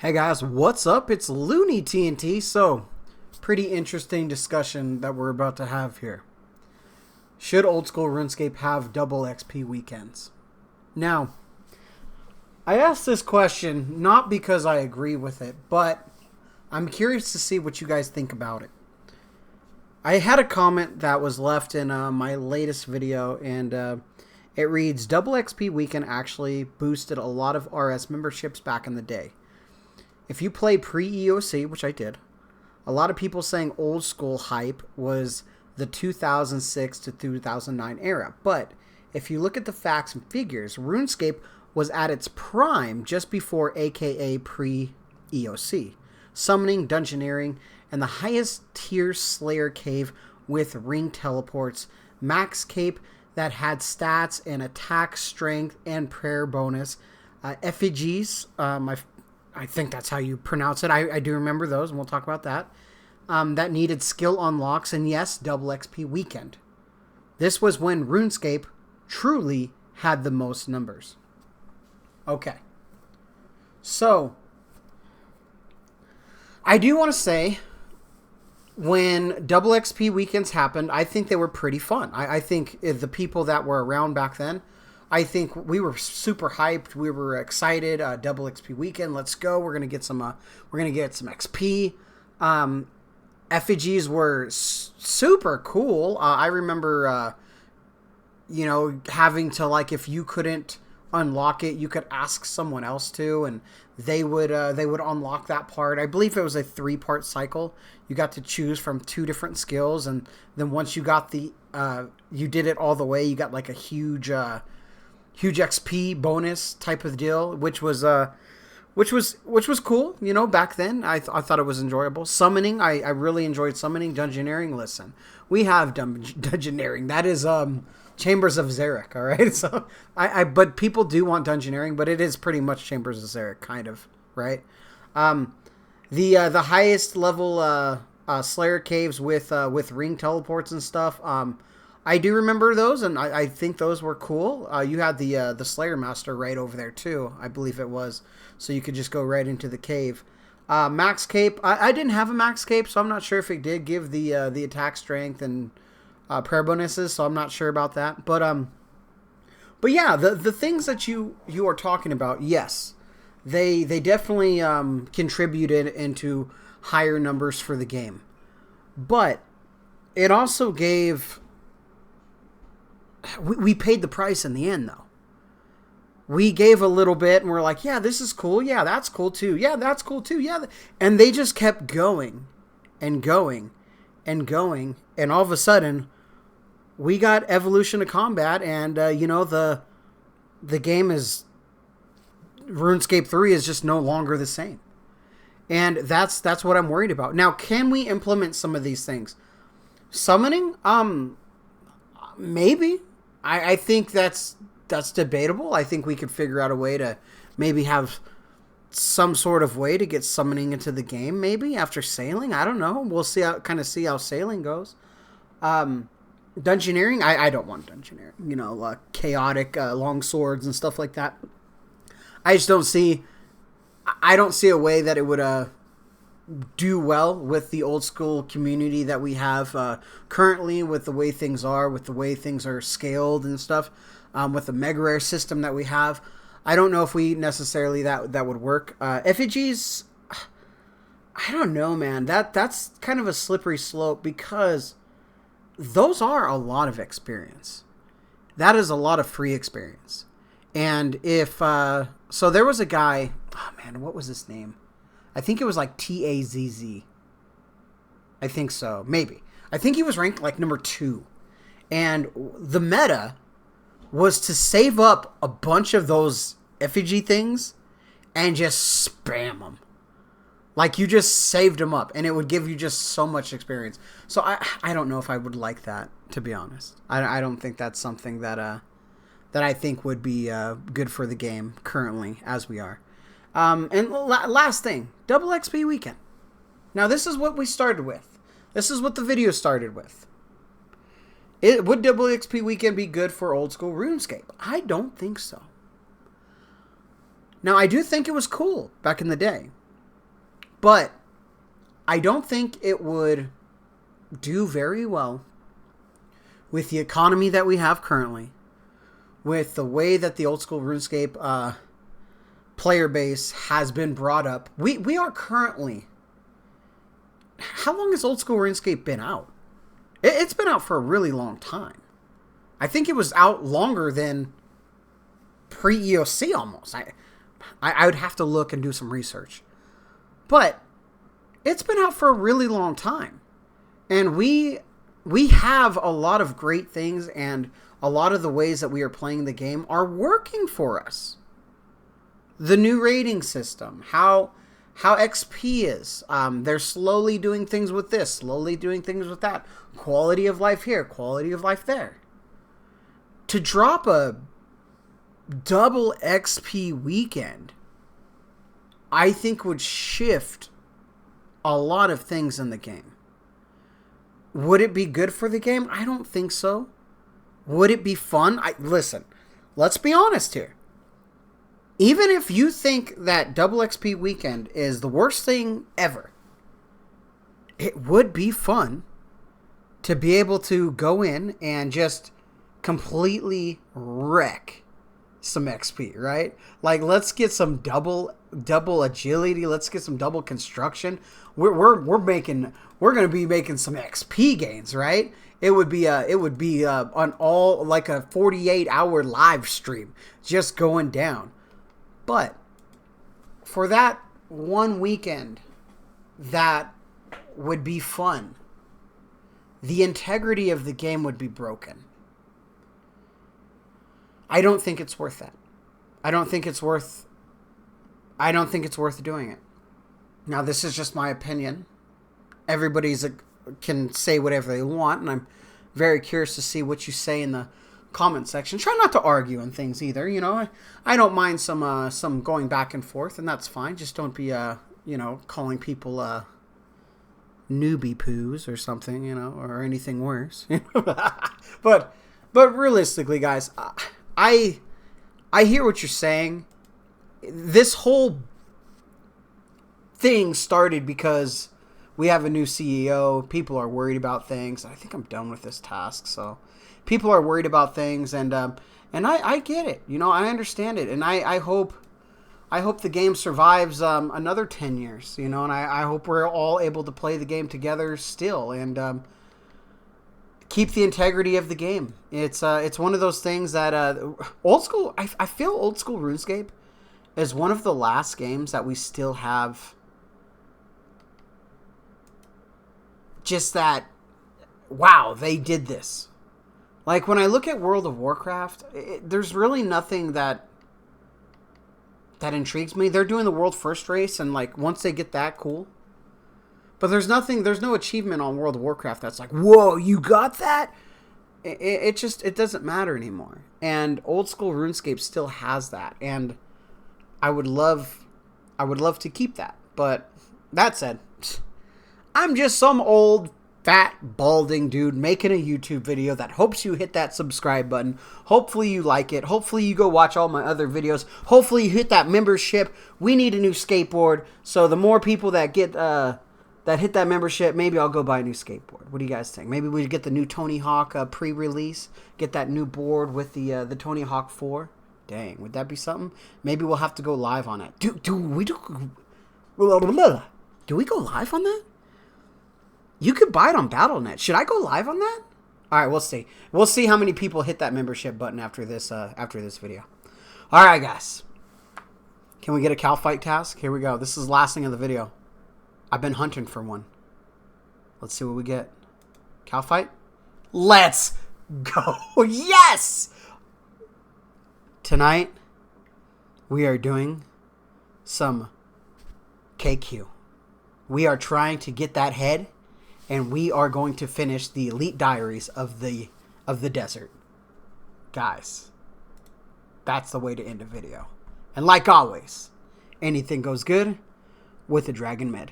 Hey guys, what's up? It's Looney TNT. So, pretty interesting discussion that we're about to have here. Should old school RuneScape have double XP weekends? Now, I asked this question not because I agree with it, but I'm curious to see what you guys think about it. I had a comment that was left in my latest video, and it reads, Double XP weekend actually boosted a lot of RS memberships back in the day. If you play pre-EOC, which I did, a lot of people saying old school hype was the 2006 to 2009 era. But if you look at the facts and figures, RuneScape was at its prime just before aka pre-EOC. Summoning, dungeoneering, and the highest tier Slayer cave with ring teleports, max cape that had stats and attack strength and prayer bonus, effigies, I think that's how you pronounce it. I do remember those, and we'll talk about that. That needed skill unlocks, and yes, double XP weekend. This was when RuneScape truly had the most numbers. Okay. So, I do want to say, when double XP weekends happened, I think they were pretty fun. I think the people that were around back then, I think we were super hyped. We were excited. Double XP weekend. Let's go. We're gonna get some. We're gonna get some XP. Effigies were super cool. I remember, having to, like, if you couldn't unlock it, you could ask someone else to, and they would unlock that part. I believe it was a 3-part cycle. You got to choose from 2 different skills, and then once you got you did it all the way, you got like a huge XP bonus type of deal, which was cool. Back then I thought it was enjoyable. Summoning, I really enjoyed summoning. Dungeoneering, listen, we have dungeoneering. That is Chambers of Xeric, all right. So but people do want dungeoneering, but it is pretty much Chambers of Xeric, kind of, right? The highest level Slayer caves with ring teleports and stuff. I do remember those, and I think those were cool. You had the Slayer Master right over there too, I believe it was, so you could just go right into the cave. Max cape, I didn't have a max cape, so I'm not sure if it did give the attack strength and prayer bonuses, so I'm not sure about that. But yeah, the things that you are talking about, yes, they definitely contributed into higher numbers for the game, but it also gave. We paid the price in the end, though. We gave a little bit, and we're like, yeah, this is cool. Yeah, that's cool, too. Yeah, that's cool, too. Yeah. And they just kept going and going and going. And all of a sudden, we got Evolution of Combat, and, the game is... RuneScape 3 is just no longer the same. And that's what I'm worried about. Now, can we implement some of these things? Summoning? Maybe. I think that's debatable. I think we could figure out a way to maybe have some sort of way to get summoning into the game, maybe after sailing. I don't know. We'll see how sailing goes. Dungeoneering, I don't want dungeoneering. Chaotic long swords and stuff like that. I don't see a way that it would do well with the old school community that we have currently, with the way things are, with the way things are scaled and stuff, with the mega rare system that we have. I don't know if we necessarily that would work. Effigies, I don't know, man. That's kind of a slippery slope, because those are a lot of experience. That is a lot of free experience. And if so there was a guy, oh man, what was his name? I think it was like TAZZ. I think so. Maybe. I think he was ranked like number 2. And the meta was to save up a bunch of those effigy things and just spam them. Like, you just saved them up, and it would give you just so much experience. So I don't know if I would like that, to be honest. I don't think that's something that I think would be good for the game currently as we are. And last thing, double XP weekend. Now, this is what we started with. This is what the video started with. Would double XP weekend be good for old school RuneScape? I don't think so. Now, I do think it was cool back in the day. But I don't think it would do very well with the economy that we have currently, with the way that the old school RuneScape player base has been brought up. We are currently... How long has old school RuneScape been out? It's been out for a really long time. I think it was out longer than pre-EOC almost. I would have to look and do some research. But it's been out for a really long time. And we have a lot of great things, and a lot of the ways that we are playing the game are working for us. The new rating system, how XP is. They're slowly doing things with this, slowly doing things with that. Quality of life here, quality of life there. To drop a double XP weekend, I think would shift a lot of things in the game. Would it be good for the game? I don't think so. Would it be fun? Listen, let's be honest here. Even if you think that double XP weekend is the worst thing ever, it would be fun to be able to go in and just completely wreck some XP, right? Like, let's get some double agility. Let's get some double construction. We're going to be making some XP gains, right? It would be on all like a 48-hour live stream just going down. But for that one weekend, that would be fun. The integrity of the game would be broken. I don't think it's worth that. I don't think it's worth doing it. Now, this is just my opinion. Everybody's can say whatever they want, and I'm very curious to see what you say in the comment section. Try not to argue on things either. You know, I don't mind some going back and forth, and that's fine. Just don't be calling people newbie poos or something, or anything worse. But realistically, guys, I hear what you're saying. This whole thing started because we have a new CEO. People are worried about things. I think I'm done with this task. So people are worried about things, and I get it. I understand it, and I hope the game survives another 10 years. And I hope we're all able to play the game together still, and keep the integrity of the game. It's one of those things that old school. I feel old school RuneScape is one of the last games that we still have. Just that, wow, they did this. Like, when I look at World of Warcraft, there's really nothing that intrigues me. They're doing the world first race, and like once they get that, cool. But there's no achievement on World of Warcraft that's like, whoa, you got that? It doesn't matter anymore. And old school RuneScape still has that, and I would love to keep that. But that said, I'm just some old, fat, balding dude making a YouTube video that hopes you hit that subscribe button. Hopefully you like it. Hopefully you go watch all my other videos. Hopefully you hit that membership. We need a new skateboard. So the more people that get that hit that membership, maybe I'll go buy a new skateboard. What do you guys think? Maybe we get the new Tony Hawk pre-release. Get that new board with the Tony Hawk 4. Dang, would that be something? Maybe we'll have to go live on it. Do we go live on that? You could buy it on Battle.net. Should I go live on that? All right, we'll see. We'll see how many people hit that membership button after this video. All right, guys. Can we get a cow fight task? Here we go. This is the last thing of the video. I've been hunting for one. Let's see what we get. Cow fight? Let's go. Yes! Tonight, we are doing some KQ. We are trying to get that head, and we are going to finish the Elite Diaries of the desert. Guys, that's the way to end a video. And like always, anything goes good with a Dragon Med.